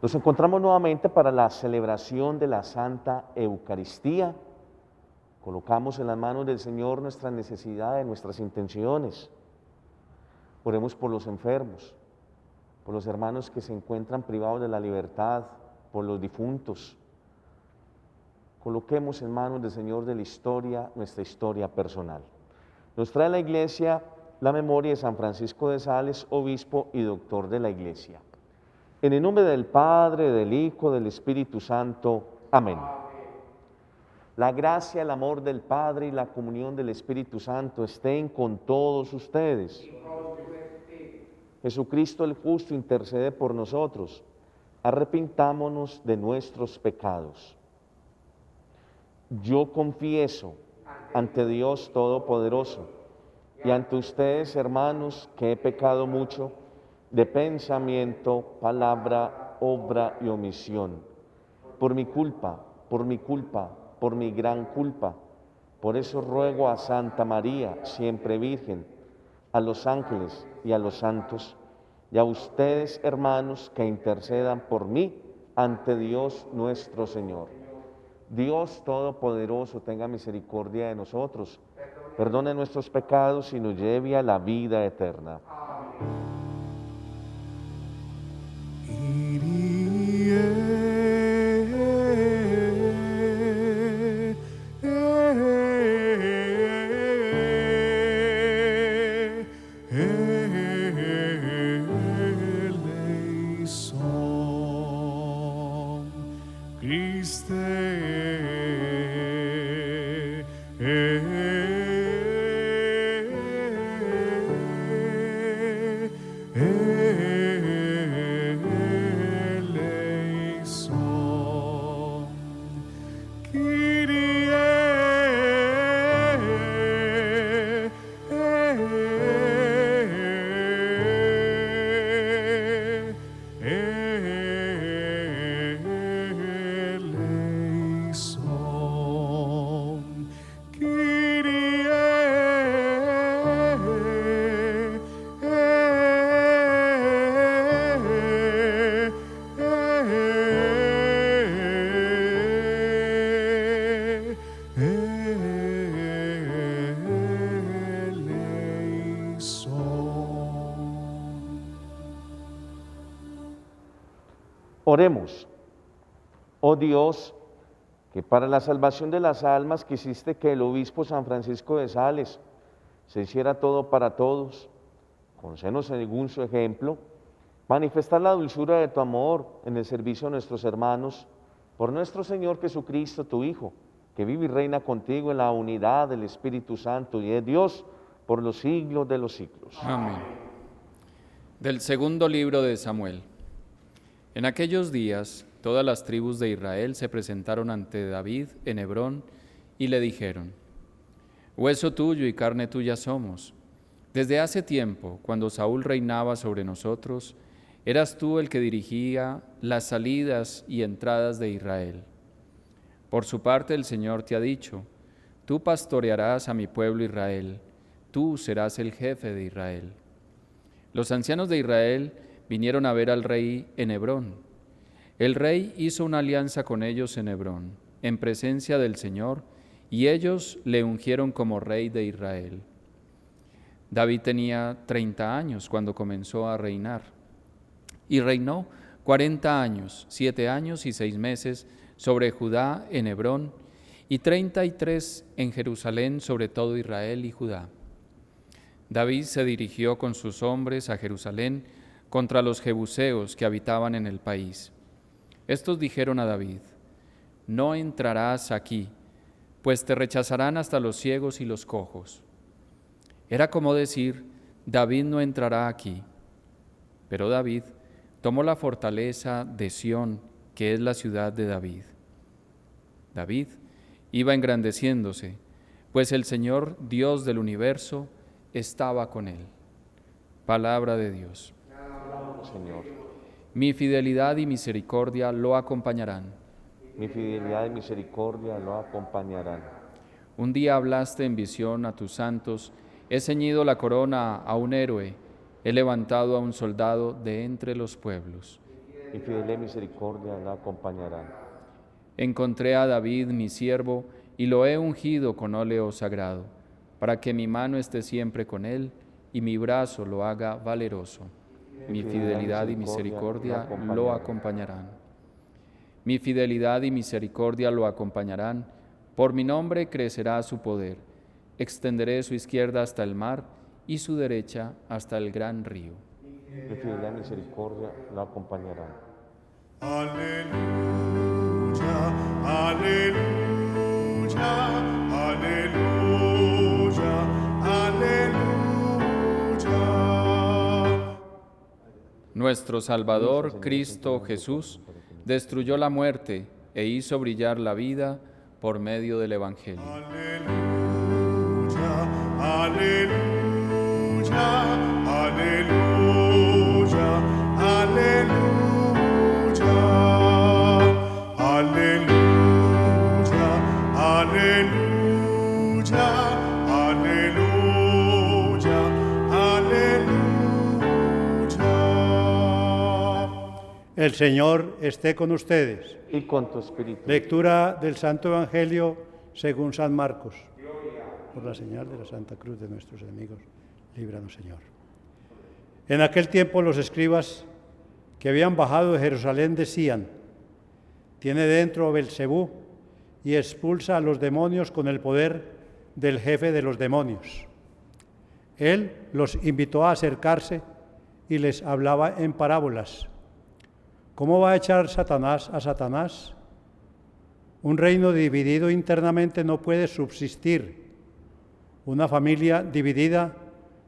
Nos encontramos nuevamente para la celebración de la Santa Eucaristía. Colocamos en las manos del Señor nuestras necesidades, nuestras intenciones. Oremos por los enfermos, por los hermanos que se encuentran privados de la libertad, por los difuntos. Coloquemos en manos del Señor de la historia, nuestra historia personal. Nos trae la Iglesia la memoria de San Francisco de Sales, obispo y doctor de la Iglesia. En el nombre del Padre, del Hijo, del Espíritu Santo. Amén. La gracia, el amor del Padre y la comunión del Espíritu Santo estén con todos ustedes. Jesucristo el justo intercede por nosotros. Arrepintámonos de nuestros pecados. Yo confieso ante Dios Todopoderoso y ante ustedes, hermanos, que he pecado mucho de pensamiento, palabra, obra y omisión. Por mi culpa, por mi gran culpa. Por eso ruego a Santa María, siempre Virgen, a los ángeles y a los santos, y a ustedes, hermanos, que intercedan por mí ante Dios nuestro Señor. Dios Todopoderoso tenga misericordia de nosotros, perdone nuestros pecados y nos lleve a la vida eterna. Oremos. Oh Dios, que para la salvación de las almas quisiste que el obispo San Francisco de Sales se hiciera todo para todos, concédenos según su ejemplo, manifestar la dulzura de tu amor en el servicio de nuestros hermanos, por nuestro Señor Jesucristo, tu Hijo, que vive y reina contigo en la unidad del Espíritu Santo y es Dios por los siglos de los siglos. Amén. Del segundo libro de Samuel. En aquellos días, todas las tribus de Israel se presentaron ante David en Hebrón y le dijeron: Hueso tuyo y carne tuya somos. Desde hace tiempo, cuando Saúl reinaba sobre nosotros, eras tú el que dirigía las salidas y entradas de Israel. Por su parte, el Señor te ha dicho: Tú pastorearás a mi pueblo Israel, tú serás el jefe de Israel. Los ancianos de Israel vinieron a ver al rey en Hebrón. El rey hizo una alianza con ellos en Hebrón, en presencia del Señor, y ellos le ungieron como rey de Israel. David tenía 30 años cuando comenzó a reinar, y reinó 40 años, 7 años y 6 meses sobre Judá en Hebrón, y 33 en Jerusalén sobre todo Israel y Judá. David se dirigió con sus hombres a Jerusalén contra los jebuseos que habitaban en el país. Estos dijeron a David: No entrarás aquí, pues te rechazarán hasta los ciegos y los cojos. Era como decir: David no entrará aquí. Pero David tomó la fortaleza de Sión, que es la ciudad de David. David iba engrandeciéndose, pues el Señor, Dios del universo, estaba con él. Palabra de Dios. Señor, Mi fidelidad y misericordia lo acompañarán. mi fidelidad y misericordia lo acompañarán. Un día hablaste en visión a tus santos: he ceñido la corona a un héroe, he levantado a un soldado de entre los pueblos. y fidelidad y misericordia la acompañarán. Encontré a David, mi siervo, y lo he ungido con óleo sagrado, para que mi mano esté siempre con él y mi brazo lo haga valeroso. Mi fidelidad y misericordia lo acompañarán. Mi fidelidad y misericordia lo acompañarán. Por mi nombre crecerá su poder. Extenderé su izquierda hasta el mar y su derecha hasta el gran río. Mi fidelidad y misericordia la acompañarán. Aleluya, aleluya, aleluya, aleluya. Nuestro Salvador, Cristo Jesús, destruyó la muerte e hizo brillar la vida por medio del Evangelio. Aleluya, aleluya, aleluya, aleluya, aleluya, aleluya, aleluya, aleluya. El Señor esté con ustedes. Y con tu espíritu. Lectura del Santo Evangelio según San Marcos. Por la señal de la Santa Cruz de nuestros enemigos, líbranos, Señor. En aquel tiempo los escribas que habían bajado de Jerusalén decían: tiene dentro Belcebú y expulsa a los demonios con el poder del jefe de los demonios. Él los invitó a acercarse y les hablaba en parábolas. ¿Cómo va a echar Satanás a Satanás? Un reino dividido internamente no puede subsistir. Una familia dividida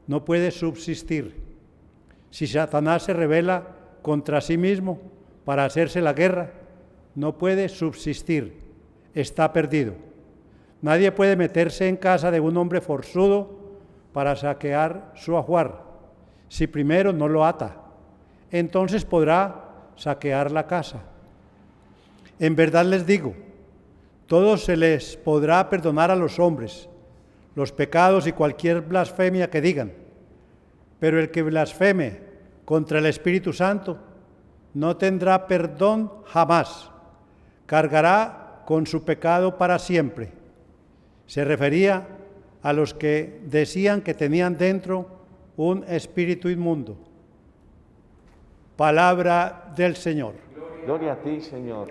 no puede subsistir. Si Satanás se rebela contra sí mismo para hacerse la guerra, no puede subsistir. Está perdido. Nadie puede meterse en casa de un hombre forzudo para saquear su ajuar, si primero no lo ata. Entonces podrá saquear la casa. En verdad les digo, todo se les podrá perdonar a los hombres, los pecados y cualquier blasfemia que digan, pero el que blasfeme contra el Espíritu Santo no tendrá perdón jamás, cargará con su pecado para siempre. Se refería a los que decían que tenían dentro un espíritu inmundo. Palabra del Señor. Gloria a ti, Señor.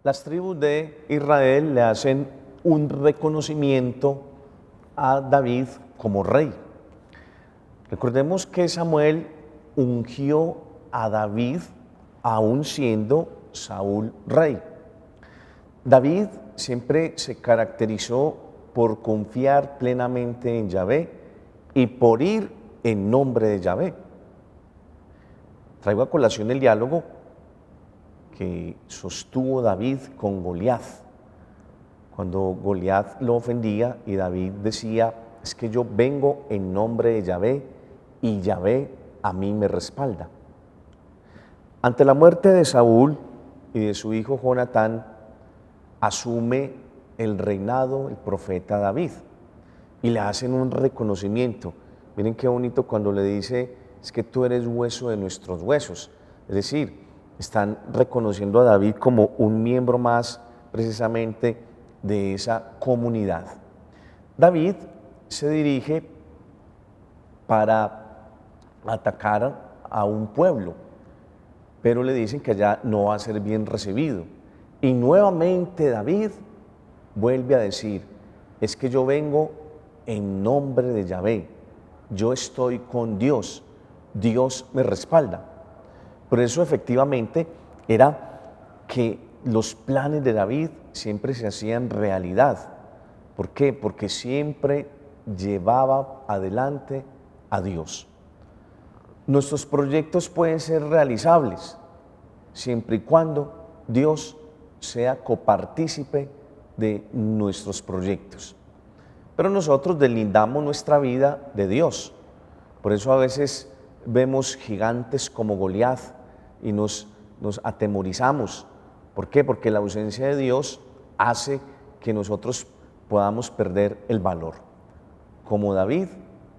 Las tribus de Israel le hacen un reconocimiento a David como rey. Recordemos que Samuel ungió a David aún siendo Saúl rey. David siempre se caracterizó por confiar plenamente en Yahvé y por ir en nombre de Yahvé. Traigo a colación el diálogo que sostuvo David con Goliat, cuando Goliat lo ofendía y David decía: es que yo vengo en nombre de Yahvé y Yahvé a mí me respalda. Ante la muerte de Saúl y de su hijo Jonatán, asume el reinado el profeta David y le hacen un reconocimiento. Miren qué bonito cuando le dice: es que tú eres hueso de nuestros huesos. Es decir, están reconociendo a David como un miembro más precisamente de esa comunidad. David se dirige para atacar a un pueblo, pero le dicen que allá no va a ser bien recibido. Y nuevamente David vuelve a decir: es que yo vengo en nombre de Yahvé, yo estoy con Dios, Dios me respalda. Por eso efectivamente era que los planes de David siempre se hacían realidad. ¿Por qué? Porque siempre llevaba adelante a Dios. Nuestros proyectos pueden ser realizables siempre y cuando Dios sea copartícipe de nuestros proyectos. Pero nosotros deslindamos nuestra vida de Dios. Por eso a veces vemos gigantes como Goliat y nos atemorizamos. ¿Por qué? Porque la ausencia de Dios hace que nosotros podamos perder el valor. Como David,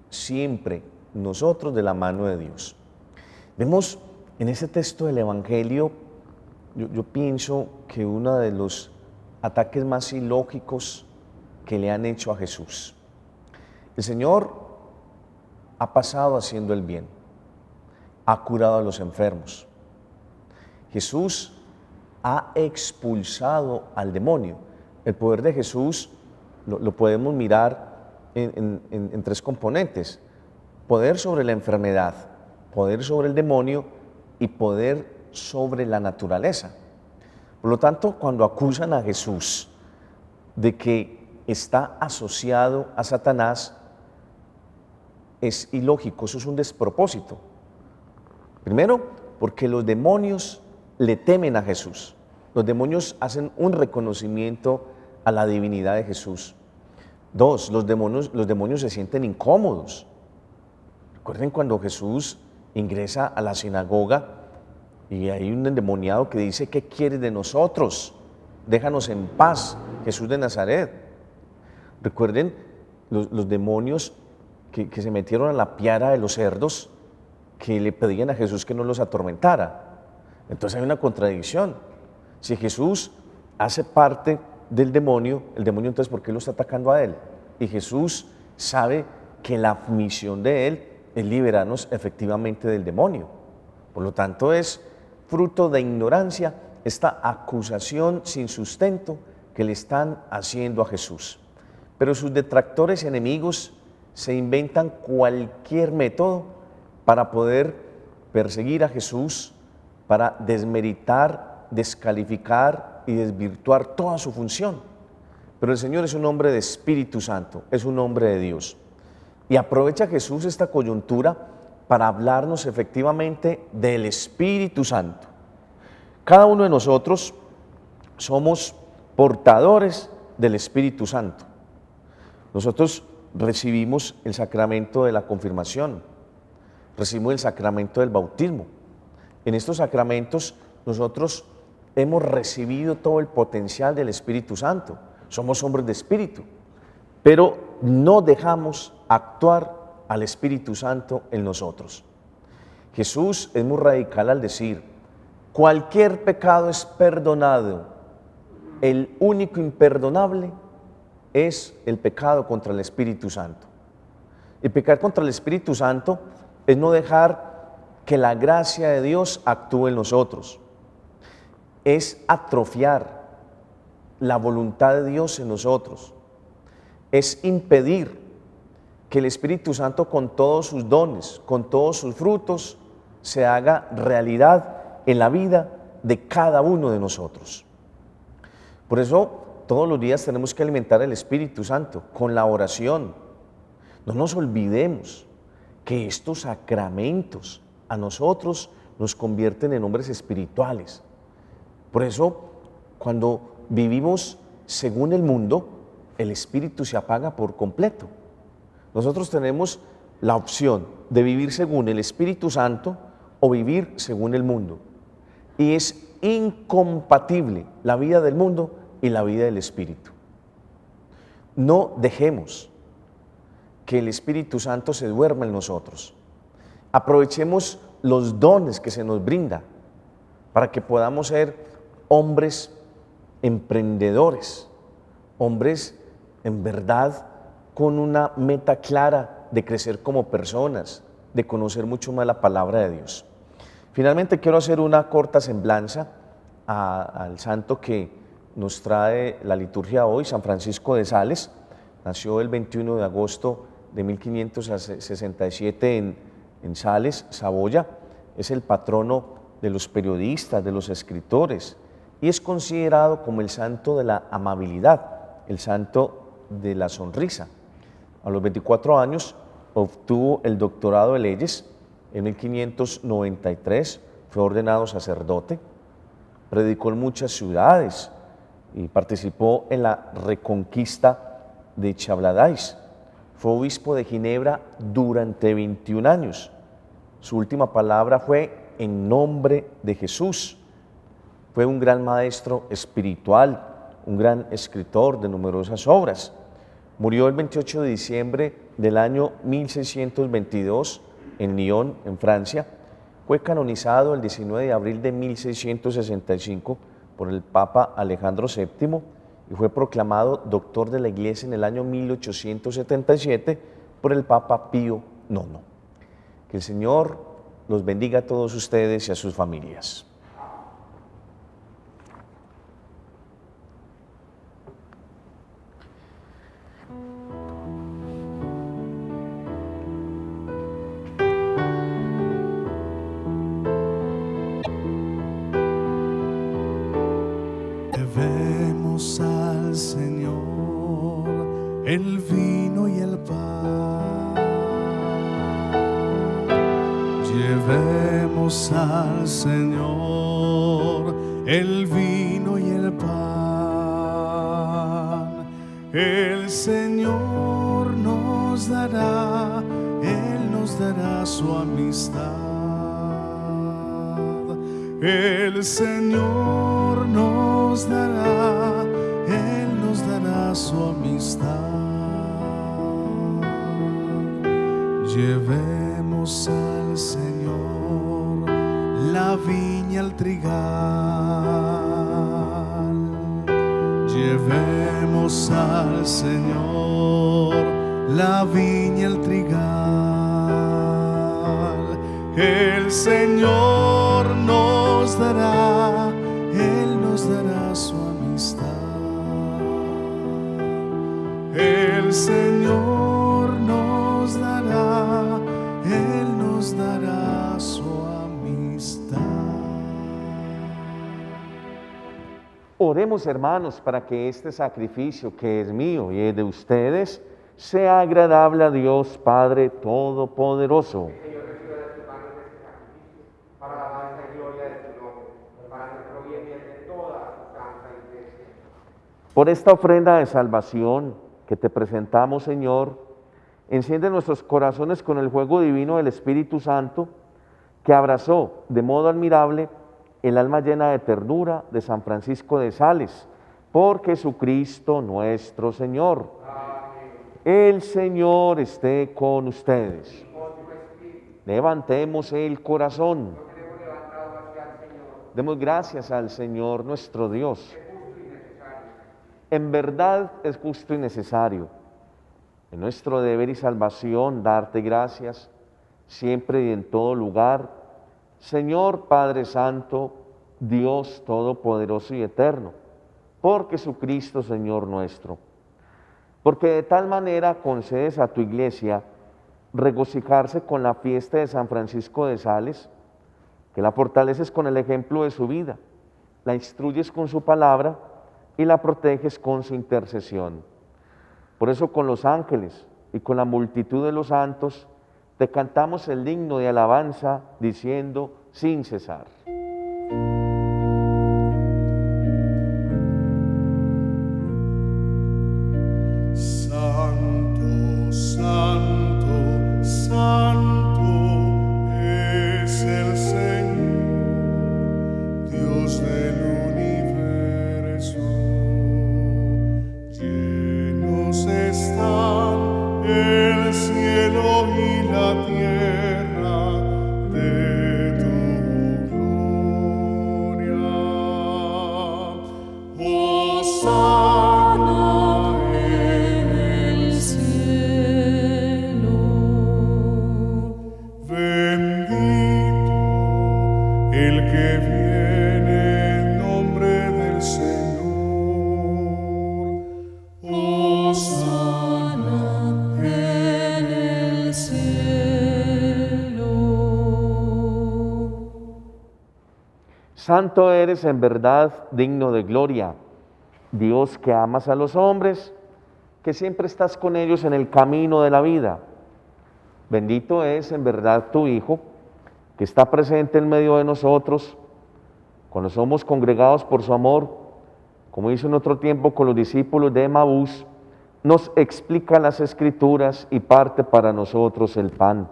siempre nosotros de la mano de Dios. Vemos en ese texto del Evangelio, yo pienso que uno de los ataques más ilógicos que le han hecho a Jesús. El Señor ha pasado haciendo el bien, ha curado a los enfermos. Jesús ha expulsado al demonio. El poder de Jesús lo podemos mirar en tres componentes: poder sobre la enfermedad, poder sobre el demonio y poder sobre la naturaleza. Por lo tanto, cuando acusan a Jesús de que está asociado a Satanás, es ilógico, eso es un despropósito. Primero, porque los demonios le temen a Jesús. Los demonios hacen un reconocimiento a la divinidad de Jesús. Dos, los demonios se sienten incómodos. Recuerden cuando Jesús ingresa a la sinagoga y hay un endemoniado que dice: ¿qué quieres de nosotros? Déjanos en paz, Jesús de Nazaret. Recuerden los demonios que se metieron a la piara de los cerdos, que le pedían a Jesús que no los atormentara. Entonces hay una contradicción. Si Jesús hace parte del demonio, el demonio entonces ¿por qué lo está atacando a él? Y Jesús sabe que la misión de él es liberarnos efectivamente del demonio. Por lo tanto, es fruto de ignorancia esta acusación sin sustento que le están haciendo a Jesús. Pero sus detractores y enemigos se inventan cualquier método para poder perseguir a Jesús, para desmeritar, descalificar y desvirtuar toda su función. Pero el Señor es un hombre de Espíritu Santo, es un hombre de Dios. Y aprovecha Jesús esta coyuntura para hablarnos efectivamente del Espíritu Santo. Cada uno de nosotros somos portadores del Espíritu Santo. Nosotros recibimos el sacramento de la confirmación, recibimos el sacramento del bautismo. En estos sacramentos nosotros hemos recibido todo el potencial del Espíritu Santo. Somos hombres de espíritu, pero no dejamos actuar al Espíritu Santo en nosotros. Jesús es muy radical al decir: cualquier pecado es perdonado, el único imperdonable es el pecado contra el Espíritu Santo. Y pecar contra el Espíritu Santo es no dejar que la gracia de Dios actúe en nosotros, es atrofiar la voluntad de Dios en nosotros, es impedir que el Espíritu Santo con todos sus dones, con todos sus frutos, se haga realidad en la vida de cada uno de nosotros. Por eso todos los días tenemos que alimentar el Espíritu Santo con la oración. No nos olvidemos que estos sacramentos a nosotros nos convierten en hombres espirituales. Por eso, cuando vivimos según el mundo, el espíritu se apaga por completo. Nosotros tenemos la opción de vivir según el Espíritu Santo o vivir según el mundo. Y es incompatible la vida del mundo y la vida del Espíritu. No dejemos que el Espíritu Santo se duerma en nosotros. Aprovechemos los dones que se nos brinda para que podamos ser hombres emprendedores, hombres en verdad con una meta clara de crecer como personas, de conocer mucho más la palabra de Dios. Finalmente quiero hacer una corta semblanza al santo que nos trae la liturgia hoy, San Francisco de Sales. Nació el 21 de agosto de 1567 en Sales, Saboya. Es el patrono de los periodistas, de los escritores, y es considerado como el santo de la amabilidad, el santo de la sonrisa. A los 24 años obtuvo el doctorado de leyes. En 1593 fue ordenado sacerdote, predicó en muchas ciudades y participó en la reconquista de Chabladais. Fue obispo de Ginebra durante 21 años. Su última palabra fue en nombre de Jesús. Fue un gran maestro espiritual, un gran escritor de numerosas obras. Murió el 28 de diciembre del año 1622 en Lyon, en Francia. Fue canonizado el 19 de abril de 1665 por el Papa Alejandro VII y fue proclamado doctor de la Iglesia en el año 1877 por el Papa Pío IX. Que el Señor los bendiga a todos ustedes y a sus familias. Llevemos al Señor el vino y el pan. Llevemos al Señor el vino y el pan. El Señor nos dará, Él nos dará su amistad. El Señor nos dará, Él nos dará su amistad. Llevemos al Señor la viña al trigal. Llevemos al Señor la viña al trigal. El Señor nos dará, Él nos dará su amistad. El Señor nos dará, Él nos dará su amistad. Oremos, hermanos, para que este sacrificio que es mío y es de ustedes sea agradable a Dios Padre Todopoderoso. Por esta ofrenda de salvación que te presentamos, Señor, enciende nuestros corazones con el fuego divino del Espíritu Santo, que abrazó de modo admirable el alma llena de ternura de San Francisco de Sales, por Jesucristo nuestro Señor. Amén. El Señor esté con ustedes. Levantemos el corazón. Demos gracias al Señor nuestro Dios. En verdad es justo y necesario, en nuestro deber y salvación, darte gracias, siempre y en todo lugar, Señor Padre Santo, Dios Todopoderoso y Eterno, por Jesucristo Señor nuestro. Porque de tal manera concedes a tu Iglesia regocijarse con la fiesta de San Francisco de Sales, que la fortaleces con el ejemplo de su vida, la instruyes con su palabra y la proteges con su intercesión. Por eso con los ángeles y con la multitud de los santos te cantamos el himno de alabanza diciendo sin cesar. Santo, santo, santo es el Señor, Dios del universo. Llenos están el cielo y la tierra de tu gloria. Hosana en el cielo. Bendito el que viene en nombre del Señor. Hosana en el cielo. Santo eres en verdad, digno de gloria, Dios que amas a los hombres, que siempre estás con ellos en el camino de la vida. Bendito es en verdad tu Hijo, que está presente en medio de nosotros, cuando somos congregados por su amor, como hizo en otro tiempo con los discípulos de Emaús, nos explica las Escrituras y parte para nosotros el pan.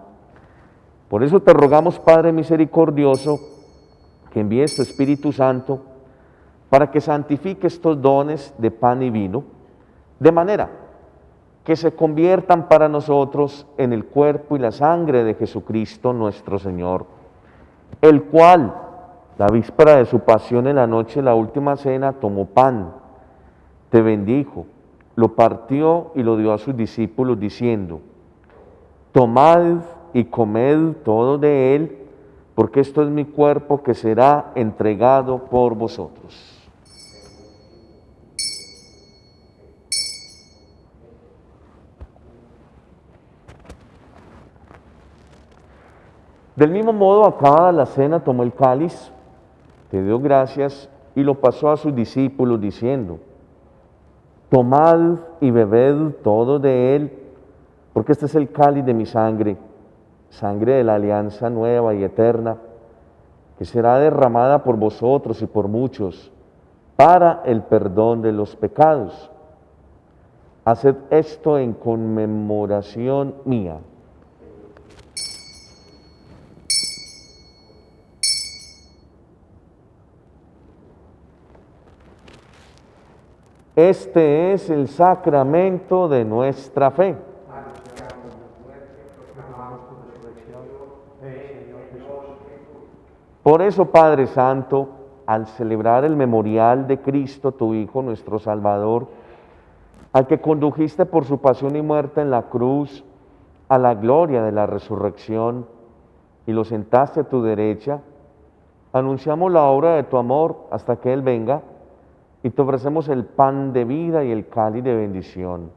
Por eso te rogamos, Padre misericordioso, que envíes tu Espíritu Santo para que santifique estos dones de pan y vino, de manera que se conviertan para nosotros en el cuerpo y la sangre de Jesucristo nuestro Señor, el cual, la víspera de su pasión en la noche de la última cena, tomó pan, te bendijo, lo partió y lo dio a sus discípulos diciendo: tomad y comed todo de él, porque esto es mi cuerpo que será entregado por vosotros. Del mismo modo, acabada la cena, tomó el cáliz, te dio gracias y lo pasó a sus discípulos diciendo: tomad y bebed todo de él, porque este es el cáliz de mi sangre, sangre de la alianza nueva y eterna, que será derramada por vosotros y por muchos para el perdón de los pecados. Haced esto en conmemoración mía. Este es el sacramento de nuestra fe. Por eso, Padre Santo, al celebrar el memorial de Cristo, tu Hijo, nuestro Salvador, al que condujiste por su pasión y muerte en la cruz a la gloria de la resurrección y lo sentaste a tu derecha, anunciamos la obra de tu amor hasta que Él venga, y te ofrecemos el pan de vida y el cáliz de bendición.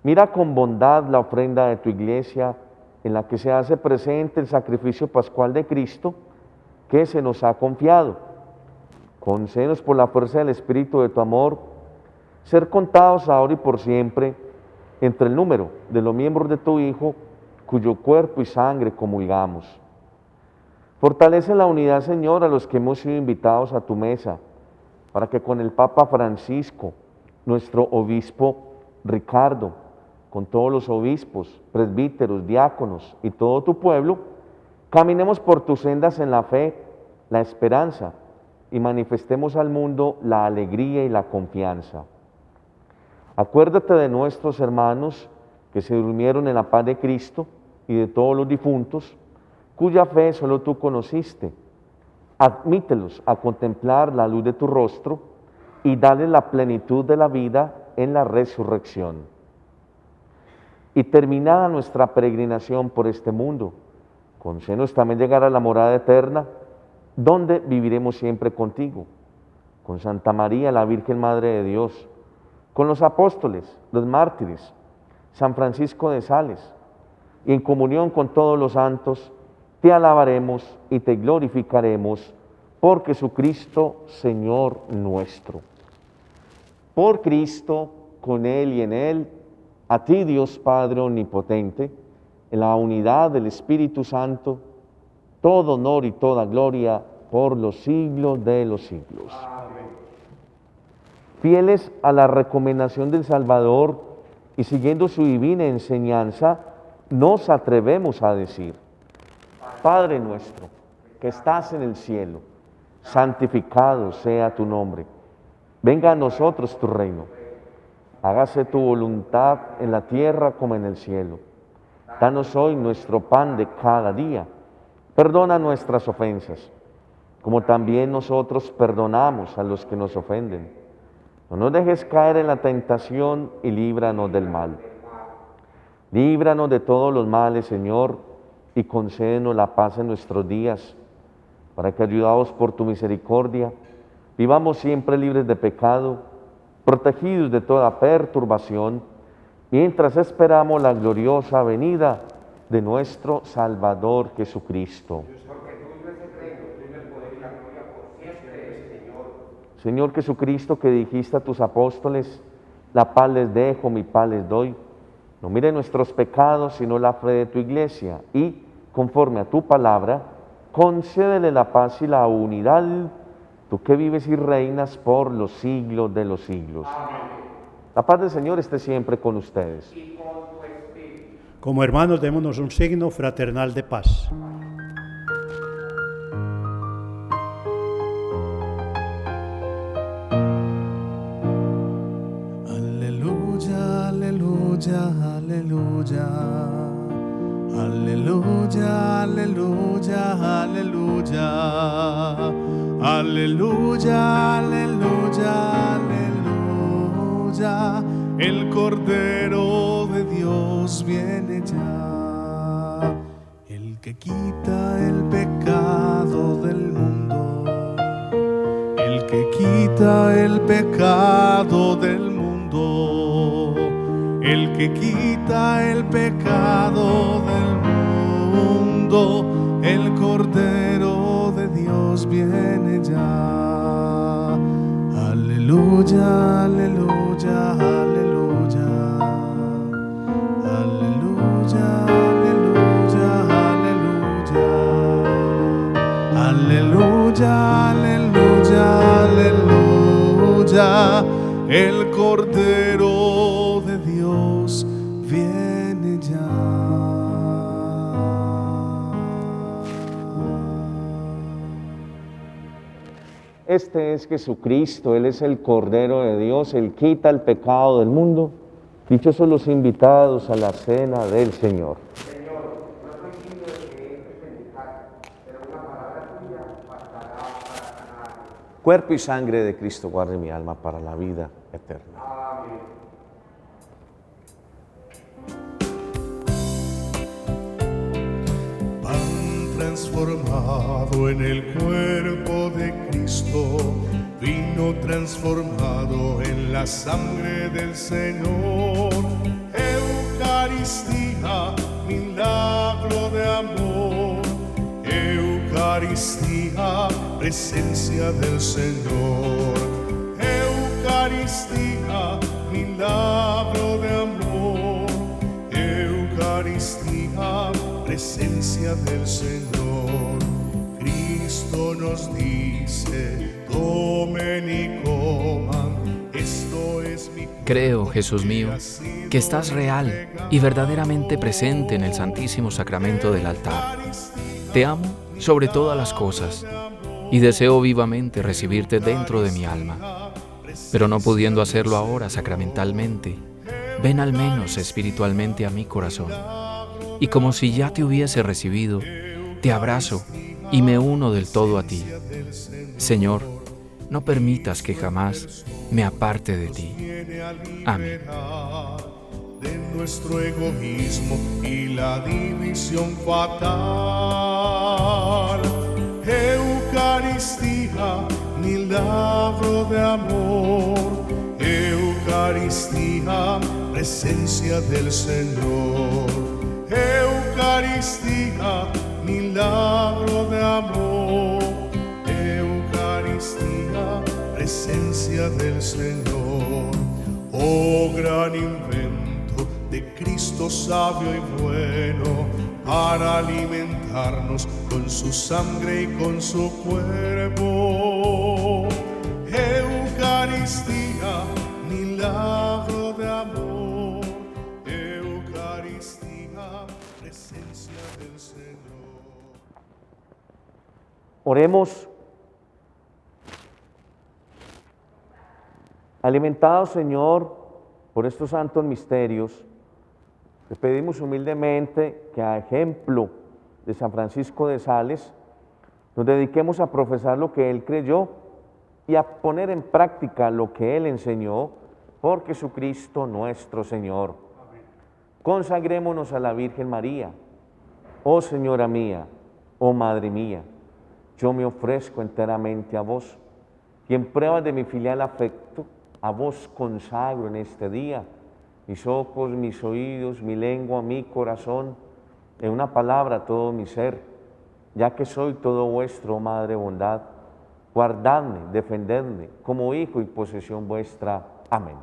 Mira con bondad la ofrenda de tu iglesia, en la que se hace presente el sacrificio pascual de Cristo que se nos ha confiado. Concédenos por la fuerza del Espíritu de tu amor, ser contados ahora y por siempre entre el número de los miembros de tu Hijo, cuyo cuerpo y sangre comulgamos. Fortalece la unidad, Señor, a los que hemos sido invitados a tu mesa, para que con el Papa Francisco, nuestro obispo Ricardo, con todos los obispos, presbíteros, diáconos y todo tu pueblo, caminemos por tus sendas en la fe, la esperanza, y manifestemos al mundo la alegría y la confianza. Acuérdate de nuestros hermanos que se durmieron en la paz de Cristo y de todos los difuntos, cuya fe solo tú conociste. Admítelos a contemplar la luz de tu rostro y dale la plenitud de la vida en la resurrección. Y terminada nuestra peregrinación por este mundo, concédenos también llegar a la morada eterna, donde viviremos siempre contigo, con Santa María, la Virgen Madre de Dios, con los apóstoles, los mártires, San Francisco de Sales, y en comunión con todos los santos, te alabaremos y te glorificaremos por Jesucristo, Señor nuestro. Por Cristo, con Él y en Él, a ti Dios Padre Omnipotente, en la unidad del Espíritu Santo, todo honor y toda gloria por los siglos de los siglos. Amén. Fieles a la recomendación del Salvador y siguiendo su divina enseñanza, nos atrevemos a decir: Padre nuestro, que estás en el cielo, santificado sea tu nombre. Venga a nosotros tu reino. Hágase tu voluntad en la tierra como en el cielo. Danos hoy nuestro pan de cada día. Perdona nuestras ofensas, como también nosotros perdonamos a los que nos ofenden. No nos dejes caer en la tentación y líbranos del mal. Líbranos de todos los males, Señor, y concédenos la paz en nuestros días, para que, ayudados por tu misericordia, vivamos siempre libres de pecado, protegidos de toda perturbación, mientras esperamos la gloriosa venida de nuestro Salvador Jesucristo. Señor Jesucristo, que dijiste a tus apóstoles: la paz les dejo, mi paz les doy. No mire nuestros pecados, sino la fe de tu iglesia, y, conforme a tu palabra, concédele la paz y la unidad, tú que vives y reinas por los siglos de los siglos. Amén. La paz del Señor esté siempre con ustedes. Y con tu espíritu. Como hermanos, démonos un signo fraternal de paz. Aleluya, aleluya. aleluya. Aleluya, aleluya, aleluya. Aleluya, aleluya, aleluya. El Cordero de Dios viene ya. El que quita el pecado del mundo. El que quita el pecado del mundo. El que quita el pecado del mundo, el Cordero de Dios viene ya. Aleluya, aleluya, aleluya. Aleluya, aleluya, aleluya. Aleluya, aleluya, aleluya. El Cordero de Dios viene ya. Este es Jesucristo, Él es el Cordero de Dios, Él quita el pecado del mundo. Dichosos los invitados a la cena del Señor. Cuerpo y sangre de Cristo guarde mi alma para la vida eterna. Pan transformado en el cuerpo de Cristo, vino transformado en la sangre del Señor. Eucaristía, milagro de amor. Eucaristía, presencia del Señor. Eucaristía, milagro de amor. Eucaristía, presencia del Señor. Cristo nos dice, tomen y coman, esto es mi cuerpo. Creo, Jesús mío, que estás real y verdaderamente presente en el Santísimo Sacramento del altar. Te amo sobre todas las cosas y deseo vivamente recibirte dentro de mi alma. Pero no pudiendo hacerlo ahora sacramentalmente, ven al menos espiritualmente a mi corazón. Y como si ya te hubiese recibido, te abrazo y me uno del todo a ti. Señor, no permitas que jamás me aparte de ti. Amén. De nuestro egoísmo y la división fatal. Eucaristía, milagro de amor. Eucaristía, presencia del Señor. Eucaristía, milagro de amor. Eucaristía, presencia del Señor. Oh, gran invento de Cristo sabio y bueno, para alimentarnos con su sangre y con su cuerpo. Eucaristía, milagro de amor. Eucaristía, presencia del Señor. Oremos. Alimentados, Señor, por estos santos misterios, te pedimos humildemente que a ejemplo de San Francisco de Sales, nos dediquemos a profesar lo que él creyó y a poner en práctica lo que él enseñó por Jesucristo nuestro Señor. Consagrémonos a la Virgen María. Oh Señora mía, oh Madre mía, yo me ofrezco enteramente a vos y en prueba de mi filial afecto, a vos consagro en este día mis ojos, mis oídos, mi lengua, mi corazón, en una palabra todo mi ser, ya que soy todo vuestro, Madre bondad, guardadme, defendedme como hijo y posesión vuestra. Amén.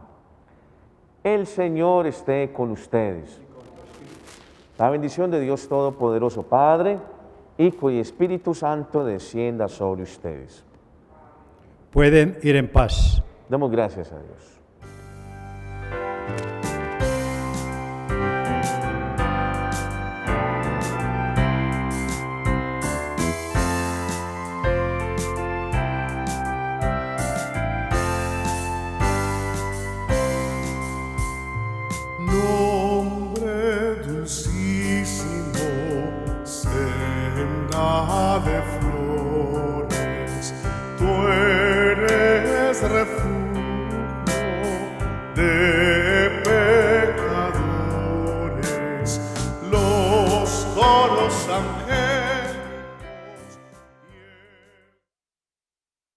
El Señor esté con ustedes. La bendición de Dios Todopoderoso, Padre, Hijo y Espíritu Santo, descienda sobre ustedes. Pueden ir en paz. Damos gracias a Dios. No llena de